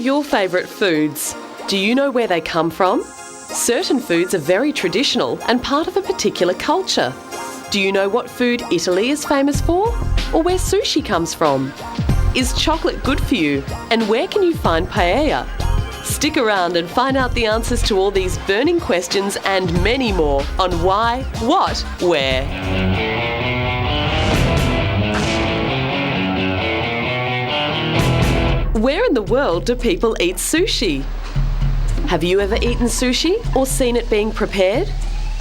your favourite foods? Do you know where they come from? Certain foods are very traditional and part of a particular culture. Do you know what food Italy is famous for? Or where sushi comes from? Is chocolate good for you? And where can you find paella? Stick around and find out the answers to all these burning questions and many more on Why, What, Where. Where in the world do people eat sushi? Have you ever eaten sushi or seen it being prepared?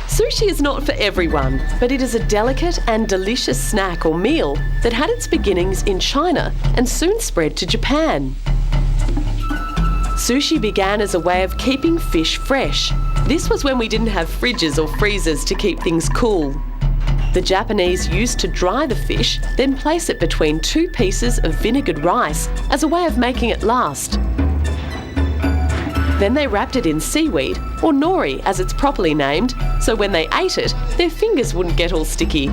Sushi is not for everyone, but it is a delicate and delicious snack or meal that had its beginnings in China and soon spread to Japan. Sushi began as a way of keeping fish fresh. This was when we didn't have fridges or freezers to keep things cool. The Japanese used to dry the fish, then place it between two pieces of vinegared rice as a way of making it last. Then they wrapped it in seaweed, or nori as it's properly named, so when they ate it, their fingers wouldn't get all sticky.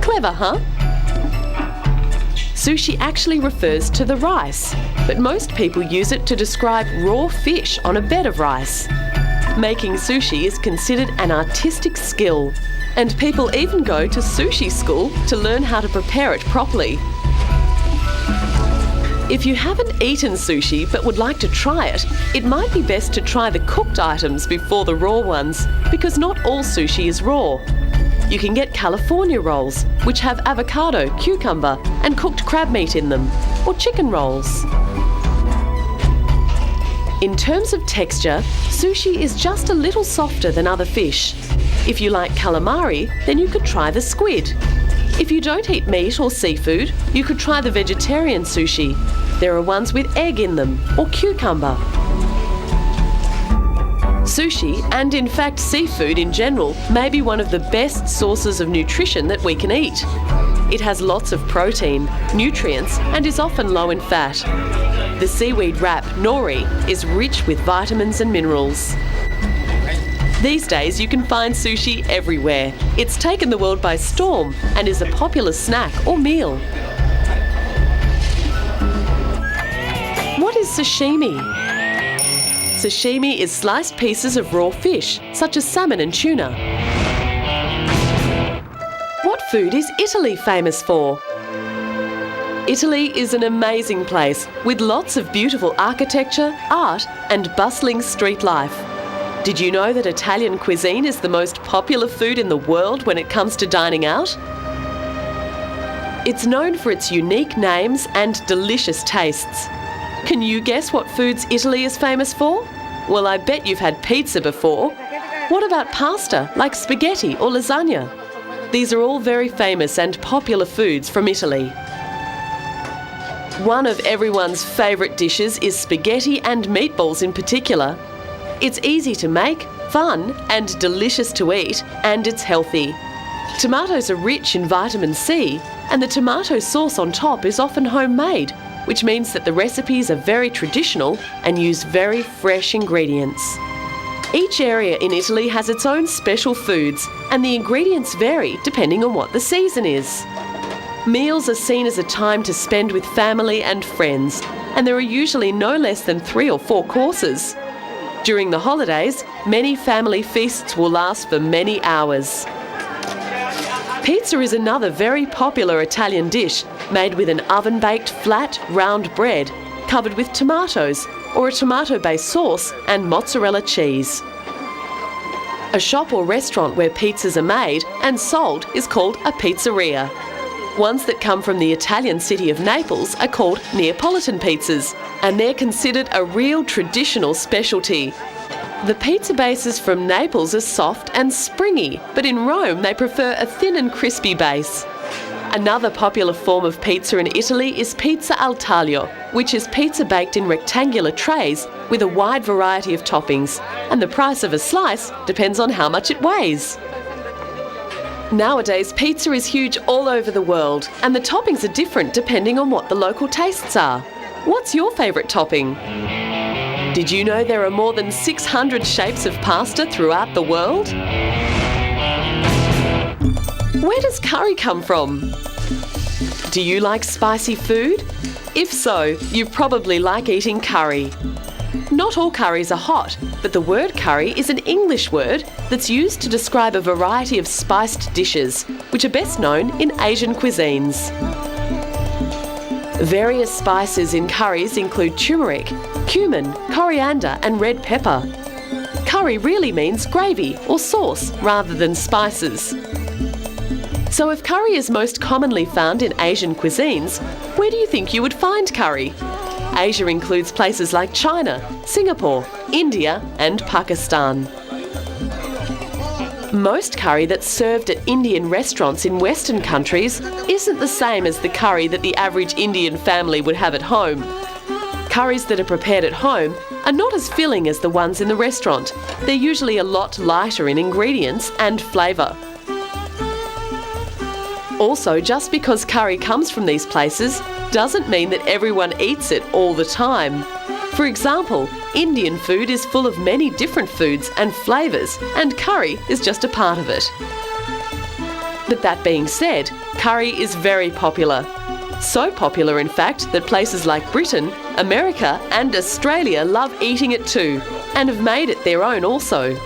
Clever, huh? Sushi actually refers to the rice, but most people use it to describe raw fish on a bed of rice. Making sushi is considered an artistic skill, and people even go to sushi school to learn how to prepare it properly. If you haven't eaten sushi but would like to try it, it might be best to try the cooked items before the raw ones, because not all sushi is raw. You can get California rolls, which have avocado, cucumber and cooked crab meat in them, or chicken rolls. In terms of texture, sushi is just a little softer than other fish. If you like calamari, then you could try the squid. If you don't eat meat or seafood, you could try the vegetarian sushi. There are ones with egg in them, or cucumber. Sushi, and in fact seafood in general, may be one of the best sources of nutrition that we can eat. It has lots of protein, nutrients, and is often low in fat. The seaweed wrap, nori, is rich with vitamins and minerals. These days you can find sushi everywhere. It's taken the world by storm and is a popular snack or meal. What is sashimi? Sashimi is sliced pieces of raw fish, such as salmon and tuna. What food is Italy famous for? Italy is an amazing place with lots of beautiful architecture, art and bustling street life. Did you know that Italian cuisine is the most popular food in the world when it comes to dining out? It's known for its unique names and delicious tastes. Can you guess what foods Italy is famous for? Well, I bet you've had pizza before. What about pasta, like spaghetti or lasagna? These are all very famous and popular foods from Italy. One of everyone's favourite dishes is spaghetti and meatballs in particular. It's easy to make, fun and delicious to eat, and it's healthy. Tomatoes are rich in vitamin C, and the tomato sauce on top is often homemade, which means that the recipes are very traditional and use very fresh ingredients. Each area in Italy has its own special foods, and the ingredients vary depending on what the season is. Meals are seen as a time to spend with family and friends, and there are usually no less than 3 or 4 courses. During the holidays, many family feasts will last for many hours. Pizza is another very popular Italian dish, made with an oven-baked flat, round bread, covered with tomatoes, or a tomato-based sauce and mozzarella cheese. A shop or restaurant where pizzas are made and sold is called a pizzeria. Ones that come from the Italian city of Naples are called Neapolitan pizzas, and they're considered a real traditional specialty. The pizza bases from Naples are soft and springy, but in Rome they prefer a thin and crispy base. Another popular form of pizza in Italy is pizza al taglio, which is pizza baked in rectangular trays with a wide variety of toppings, and the price of a slice depends on how much it weighs. Nowadays, pizza is huge all over the world, and the toppings are different depending on what the local tastes are. What's your favourite topping? Did you know there are more than 600 shapes of pasta throughout the world? Where does curry come from? Do you like spicy food? If so, you probably like eating curry. Not all curries are hot, but the word curry is an English word that's used to describe a variety of spiced dishes, which are best known in Asian cuisines. Various spices in curries include turmeric, cumin, coriander and red pepper. Curry really means gravy or sauce rather than spices. So if curry is most commonly found in Asian cuisines, where do you think you would find curry? Asia includes places like China, Singapore, India and Pakistan. Most curry that's served at Indian restaurants in Western countries isn't the same as the curry that the average Indian family would have at home. Curries that are prepared at home are not as filling as the ones in the restaurant. They're usually a lot lighter in ingredients and flavour. Also, just because curry comes from these places doesn't mean that everyone eats it all the time. For example, Indian food is full of many different foods and flavours, and curry is just a part of it. But that being said, curry is very popular. So popular, in fact, that places like Britain, America and Australia love eating it too, and have made it their own also.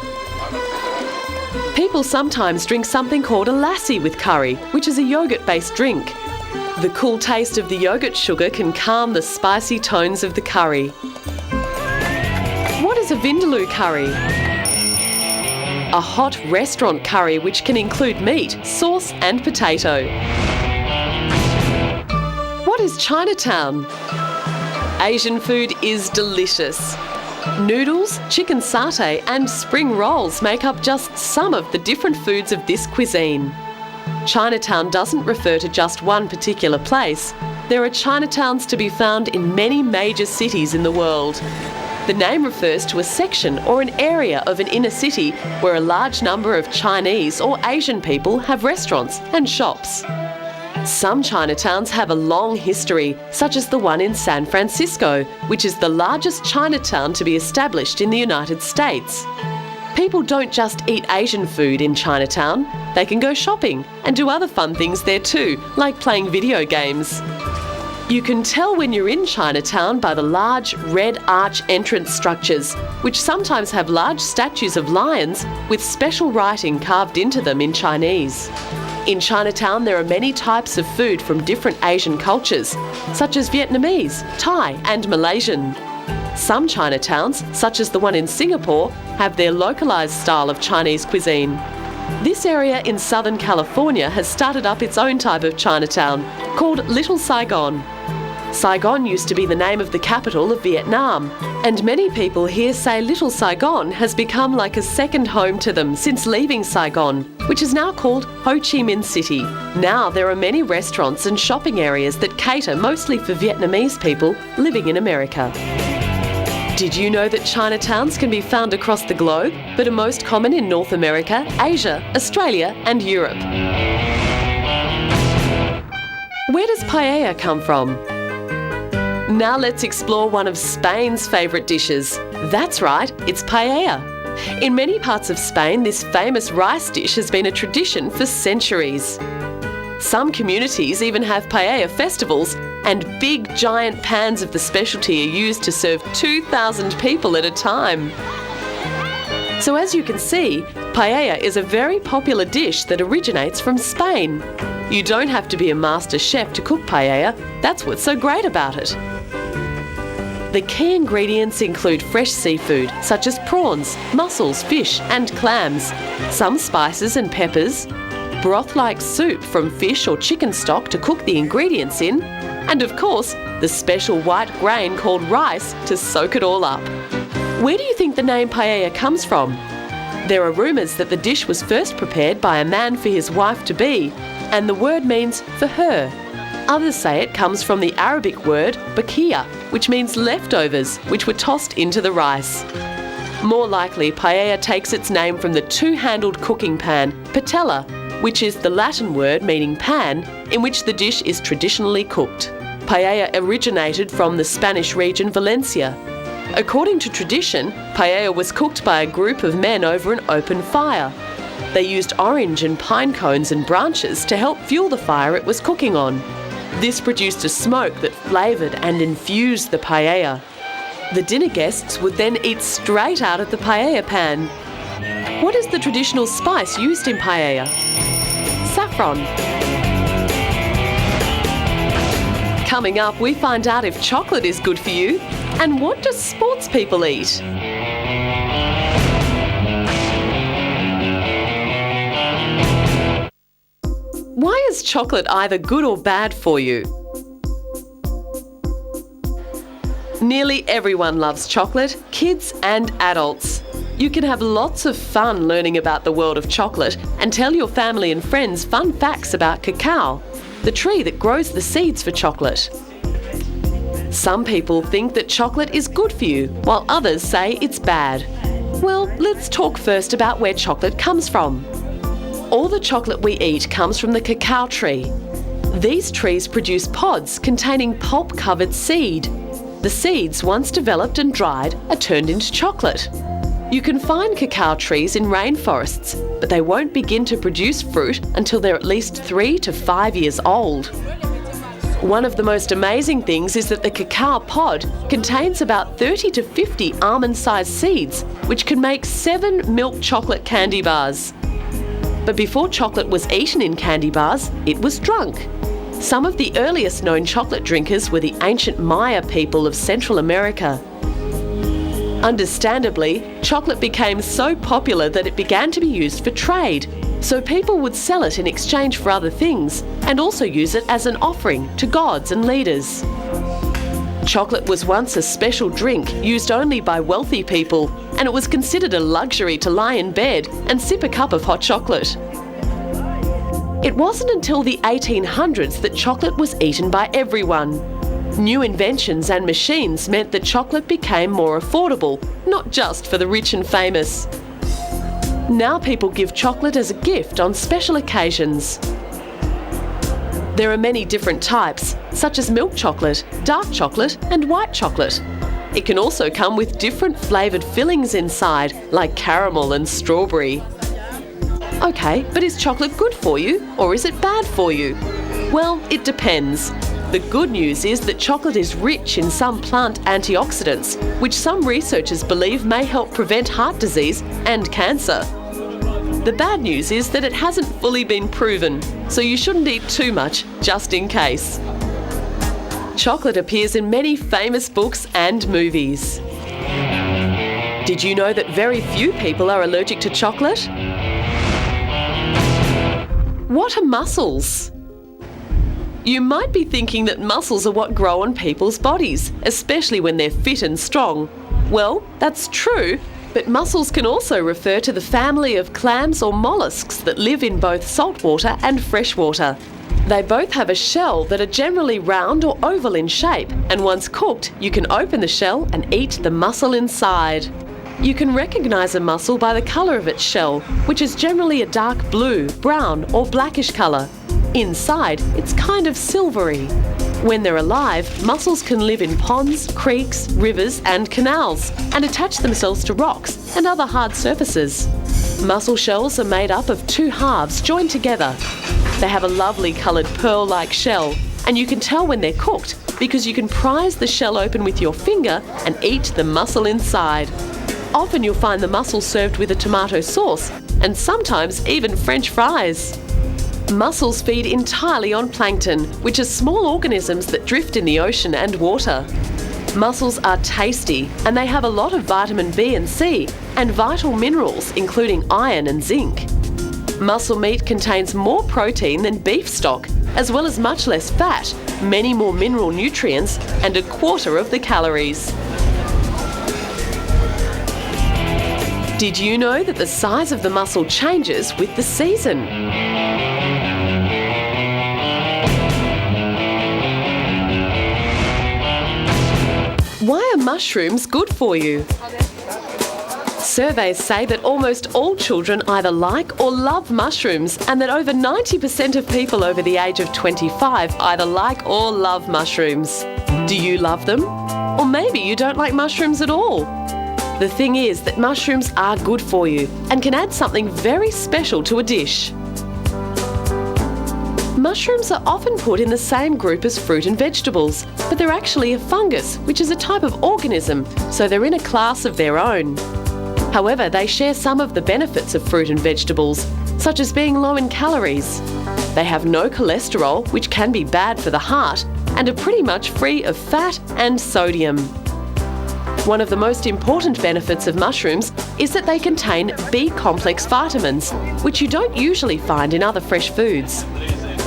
People sometimes drink something called a lassi with curry, which is a yogurt-based drink. The cool taste of the yogurt sugar can calm the spicy tones of the curry. What is a vindaloo curry? A hot restaurant curry which can include meat, sauce and potato. What is Chinatown? Asian food is delicious. Noodles, chicken satay and spring rolls make up just some of the different foods of this cuisine. Chinatown doesn't refer to just one particular place. There are Chinatowns to be found in many major cities in the world. The name refers to a section or an area of an inner city where a large number of Chinese or Asian people have restaurants and shops. Some Chinatowns have a long history, such as the one in San Francisco, which is the largest Chinatown to be established in the United States. People don't just eat Asian food in Chinatown, they can go shopping and do other fun things there too, like playing video games. You can tell when you're in Chinatown by the large red arch entrance structures, which sometimes have large statues of lions with special writing carved into them in Chinese. In Chinatown, there are many types of food from different Asian cultures, such as Vietnamese, Thai and Malaysian. Some Chinatowns, such as the one in Singapore, have their localised style of Chinese cuisine. This area in Southern California has started up its own type of Chinatown, called Little Saigon. Saigon used to be the name of the capital of Vietnam, and many people here say Little Saigon has become like a second home to them since leaving Saigon, which is now called Ho Chi Minh City. Now there are many restaurants and shopping areas that cater mostly for Vietnamese people living in America. Did you know that Chinatowns can be found across the globe, but are most common in North America, Asia, Australia and Europe? Where does paella come from? Now let's explore one of Spain's favourite dishes. That's right, it's paella. In many parts of Spain, this famous rice dish has been a tradition for centuries. Some communities even have paella festivals, and big giant pans of the specialty are used to serve 2,000 people at a time. So as you can see, paella is a very popular dish that originates from Spain. You don't have to be a master chef to cook paella, that's what's so great about it. The key ingredients include fresh seafood, such as prawns, mussels, fish and clams, some spices and peppers, broth-like soup from fish or chicken stock to cook the ingredients in, and of course, the special white grain called rice to soak it all up. Where do you think the name paella comes from? There are rumours that the dish was first prepared by a man for his wife-to-be, and the word means for her. Others say it comes from the Arabic word bakia, which means leftovers, which were tossed into the rice. More likely, paella takes its name from the two-handled cooking pan, patella, which is the Latin word meaning pan, in which the dish is traditionally cooked. Paella originated from the Spanish region Valencia. According to tradition, paella was cooked by a group of men over an open fire. They used orange and pine cones and branches to help fuel the fire it was cooking on. This produced a smoke that flavoured and infused the paella. The dinner guests would then eat straight out of the paella pan. What is the traditional spice used in paella? Saffron. Coming up, we find out if chocolate is good for you and what do sports people eat? Why is chocolate either good or bad for you? Nearly everyone loves chocolate, kids and adults. You can have lots of fun learning about the world of chocolate and tell your family and friends fun facts about cacao, the tree that grows the seeds for chocolate. Some people think that chocolate is good for you, while others say it's bad. Well, let's talk first about where chocolate comes from. All the chocolate we eat comes from the cacao tree. These trees produce pods containing pulp-covered seed. The seeds, once developed and dried, are turned into chocolate. You can find cacao trees in rainforests, but they won't begin to produce fruit until they're at least 3 to 5 years old. One of the most amazing things is that the cacao pod contains about 30 to 50 almond-sized seeds, which can make 7 milk chocolate candy bars. But before chocolate was eaten in candy bars, it was drunk. Some of the earliest known chocolate drinkers were the ancient Maya people of Central America. Understandably, chocolate became so popular that it began to be used for trade, so people would sell it in exchange for other things and also use it as an offering to gods and leaders. Chocolate was once a special drink used only by wealthy people, and it was considered a luxury to lie in bed and sip a cup of hot chocolate. It wasn't until the 1800s that chocolate was eaten by everyone. New inventions and machines meant that chocolate became more affordable, not just for the rich and famous. Now people give chocolate as a gift on special occasions. There are many different types, such as milk chocolate, dark chocolate, and white chocolate. It can also come with different flavoured fillings inside, like caramel and strawberry. Okay, but is chocolate good for you, or is it bad for you? Well, it depends. The good news is that chocolate is rich in some plant antioxidants, which some researchers believe may help prevent heart disease and cancer. The bad news is that it hasn't fully been proven, so you shouldn't eat too much, just in case. Chocolate appears in many famous books and movies. Did you know that very few people are allergic to chocolate? What are mussels? You might be thinking that muscles are what grow on people's bodies, especially when they're fit and strong. Well, that's true, but mussels can also refer to the family of clams or mollusks that live in both saltwater and freshwater. They both have a shell that are generally round or oval in shape, and once cooked, you can open the shell and eat the mussel inside. You can recognise a mussel by the colour of its shell, which is generally a dark blue, brown or blackish colour. Inside, it's kind of silvery. When they're alive, mussels can live in ponds, creeks, rivers and canals and attach themselves to rocks and other hard surfaces. Mussel shells are made up of 2 halves joined together. They have a lovely coloured pearl-like shell, and you can tell when they're cooked because you can prise the shell open with your finger and eat the mussel inside. Often you'll find the mussel served with a tomato sauce and sometimes even French fries. Mussels feed entirely on plankton, which are small organisms that drift in the ocean and water. Mussels are tasty and they have a lot of vitamin B and C and vital minerals including iron and zinc. Mussel meat contains more protein than beef stock, as well as much less fat, many more mineral nutrients and a quarter of the calories. Did you know that the size of the mussel changes with the season? Why are mushrooms good for you? Surveys say that almost all children either like or love mushrooms, and that over 90% of people over the age of 25 either like or love mushrooms. Do you love them? Or maybe you don't like mushrooms at all. The thing is that mushrooms are good for you and can add something very special to a dish. Mushrooms are often put in the same group as fruit and vegetables, but they're actually a fungus, which is a type of organism, so they're in a class of their own. However, they share some of the benefits of fruit and vegetables, such as being low in calories. They have no cholesterol, which can be bad for the heart, and are pretty much free of fat and sodium. One of the most important benefits of mushrooms is that they contain B-complex vitamins, which you don't usually find in other fresh foods.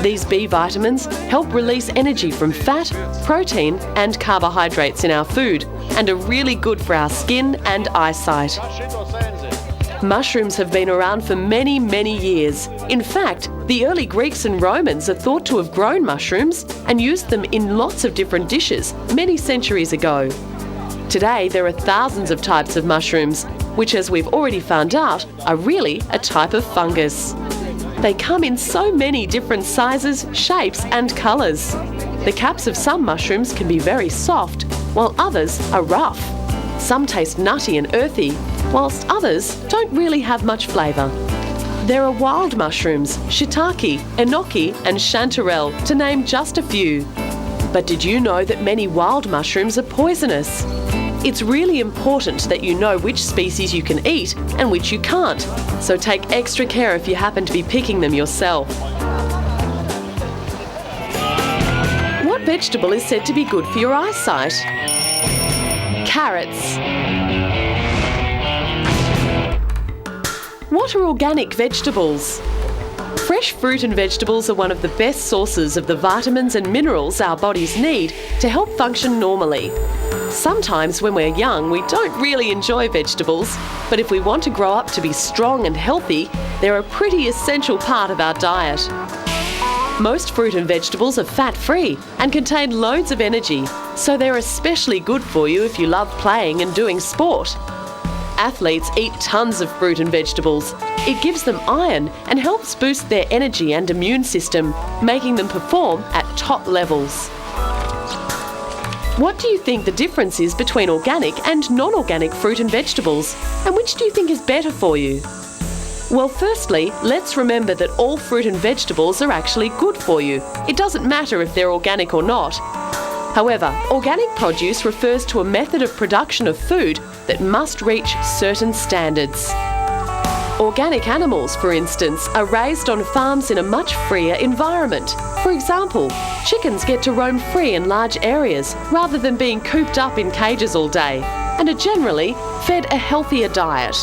These B vitamins help release energy from fat, protein and carbohydrates in our food and are really good for our skin and eyesight. Mushrooms have been around for many, many years. In fact, the early Greeks and Romans are thought to have grown mushrooms and used them in lots of different dishes many centuries ago. Today, there are thousands of types of mushrooms, which, as we've already found out, are really a type of fungus. They come in so many different sizes, shapes and colours. The caps of some mushrooms can be very soft, while others are rough. Some taste nutty and earthy, whilst others don't really have much flavour. There are wild mushrooms, shiitake, enoki and chanterelle, to name just a few. But did you know that many wild mushrooms are poisonous? It's really important that you know which species you can eat and which you can't, so take extra care if you happen to be picking them yourself. What vegetable is said to be good for your eyesight? Carrots. What are organic vegetables? Fresh fruit and vegetables are one of the best sources of the vitamins and minerals our bodies need to help function normally. Sometimes when we're young, we don't really enjoy vegetables, but if we want to grow up to be strong and healthy, they're a pretty essential part of our diet. Most fruit and vegetables are fat-free and contain loads of energy, so they're especially good for you if you love playing and doing sport. Athletes eat tons of fruit and vegetables. It gives them iron and helps boost their energy and immune system, making them perform at top levels. What do you think the difference is between organic and non-organic fruit and vegetables? And which do you think is better for you? Well, firstly, let's remember that all fruit and vegetables are actually good for you. It doesn't matter if they're organic or not. However, organic produce refers to a method of production of food that must reach certain standards. Organic animals, for instance, are raised on farms in a much freer environment. For example, chickens get to roam free in large areas rather than being cooped up in cages all day, and are generally fed a healthier diet.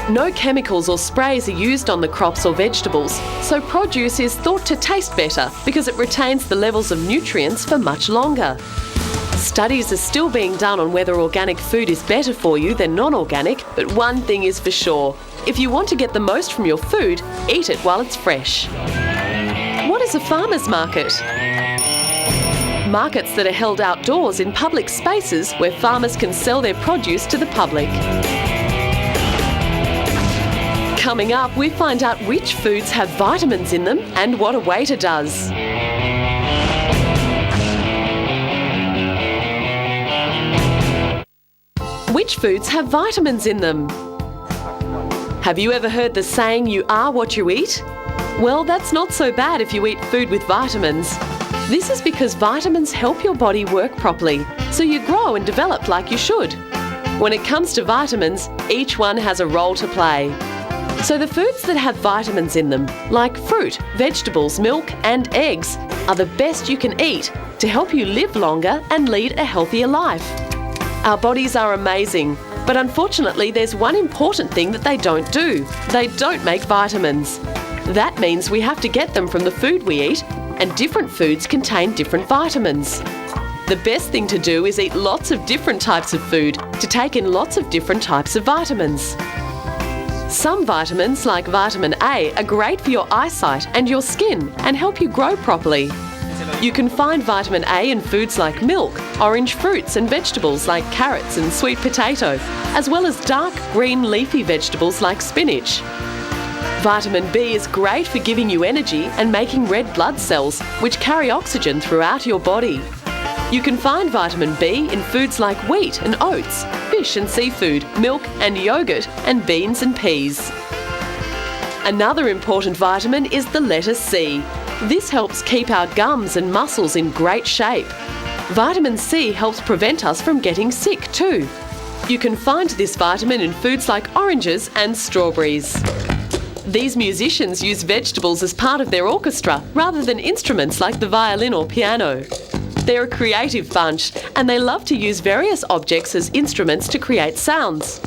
No chemicals or sprays are used on the crops or vegetables, so produce is thought to taste better because it retains the levels of nutrients for much longer. Studies are still being done on whether organic food is better for you than non-organic, but one thing is for sure. If you want to get the most from your food, eat it while it's fresh. What is a farmer's market? Markets that are held outdoors in public spaces where farmers can sell their produce to the public. Coming up, we find out which foods have vitamins in them and what a waiter does. Which foods have vitamins in them? Have you ever heard the saying, "You are what you eat"? Well, that's not so bad if you eat food with vitamins. This is because vitamins help your body work properly, so you grow and develop like you should. When it comes to vitamins, each one has a role to play. So the foods that have vitamins in them, like fruit, vegetables, milk and eggs, are the best you can eat to help you live longer and lead a healthier life. Our bodies are amazing, but unfortunately there's one important thing that they don't do. They don't make vitamins. That means we have to get them from the food we eat, and different foods contain different vitamins. The best thing to do is eat lots of different types of food to take in lots of different types of vitamins. Some vitamins, like vitamin A, are great for your eyesight and your skin and help you grow properly. You can find vitamin A in foods like milk, orange fruits and vegetables like carrots and sweet potato, as well as dark green leafy vegetables like spinach. Vitamin B is great for giving you energy and making red blood cells, which carry oxygen throughout your body. You can find vitamin B in foods like wheat and oats, fish and seafood, milk and yogurt, and beans and peas. Another important vitamin is the letter C. This helps keep our gums and muscles in great shape. Vitamin C helps prevent us from getting sick too. You can find this vitamin in foods like oranges and strawberries. These musicians use vegetables as part of their orchestra rather than instruments like the violin or piano. They're a creative bunch and they love to use various objects as instruments to create sounds.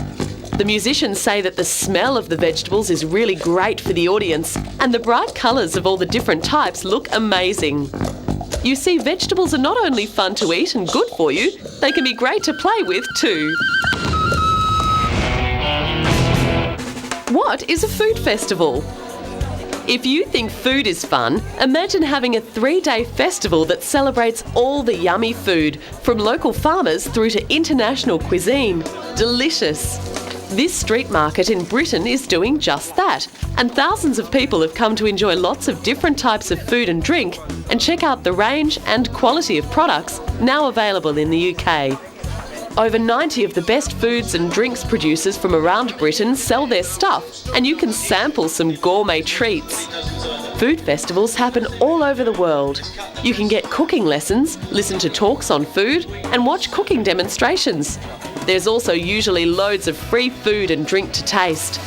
The musicians say that the smell of the vegetables is really great for the audience, and the bright colours of all the different types look amazing. You see, vegetables are not only fun to eat and good for you, they can be great to play with too. What is a food festival? If you think food is fun, imagine having a 3-day festival that celebrates all the yummy food, from local farmers through to international cuisine. Delicious! This street market in Britain is doing just that, and thousands of people have come to enjoy lots of different types of food and drink and check out the range and quality of products now available in the UK. Over 90 of the best foods and drinks producers from around Britain sell their stuff, and you can sample some gourmet treats. Food festivals happen all over the world. You can get cooking lessons, listen to talks on food, and watch cooking demonstrations. There's also usually loads of free food and drink to taste.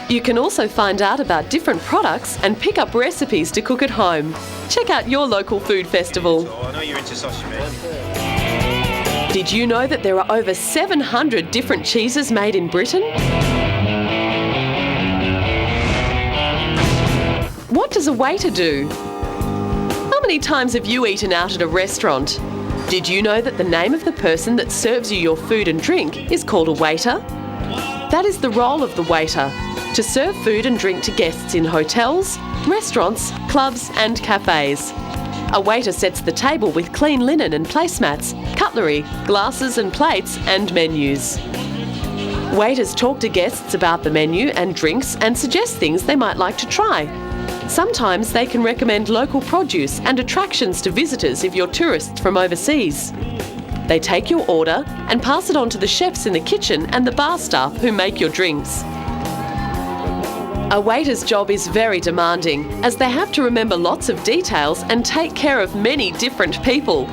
You can also find out about different products and pick up recipes to cook at home. Check out your local food festival. Oh, I know you're into sashimi. Did you know that there are over 700 different cheeses made in Britain? What does a waiter do? How many times have you eaten out at a restaurant? Did you know that the name of the person that serves you your food and drink is called a waiter? That is the role of the waiter, to serve food and drink to guests in hotels, restaurants, clubs and cafes. A waiter sets the table with clean linen and placemats, cutlery, glasses and plates and menus. Waiters talk to guests about the menu and drinks and suggest things they might like to try. Sometimes they can recommend local produce and attractions to visitors if you're tourists from overseas. They take your order and pass it on to the chefs in the kitchen and the bar staff who make your drinks. A waiter's job is very demanding, as they have to remember lots of details and take care of many different people.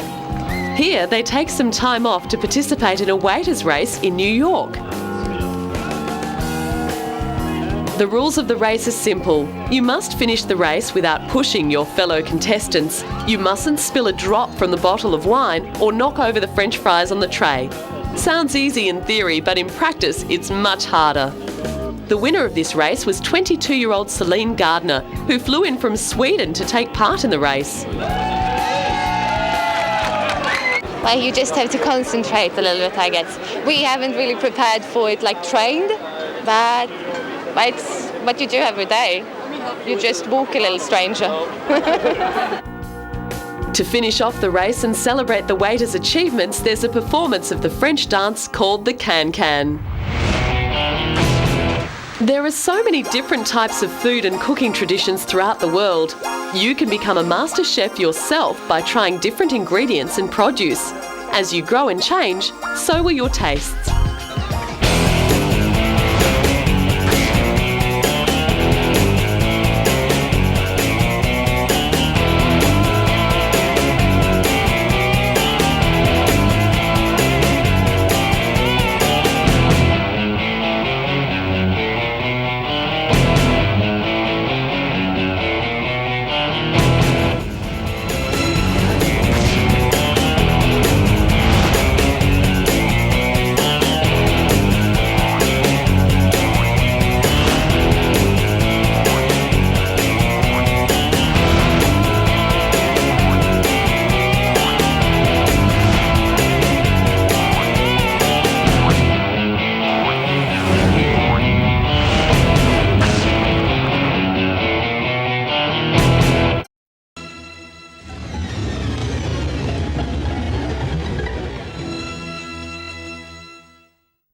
Here, they take some time off to participate in a waiter's race in New York. The rules of the race are simple. You must finish the race without pushing your fellow contestants. You mustn't spill a drop from the bottle of wine or knock over the French fries on the tray. Sounds easy in theory, but in practice it's much harder. The winner of this race was 22-year-old Celine Gardner, who flew in from Sweden to take part in the race. Well, you just have to concentrate a little bit, I guess. We haven't really prepared for it like trained, but it's what you do every day. You just walk a little stranger. To finish off the race and celebrate the waiter's achievements, there's a performance of the French dance called the can-can. There are so many different types of food and cooking traditions throughout the world. You can become a master chef yourself by trying different ingredients and produce. As you grow and change, so will your tastes.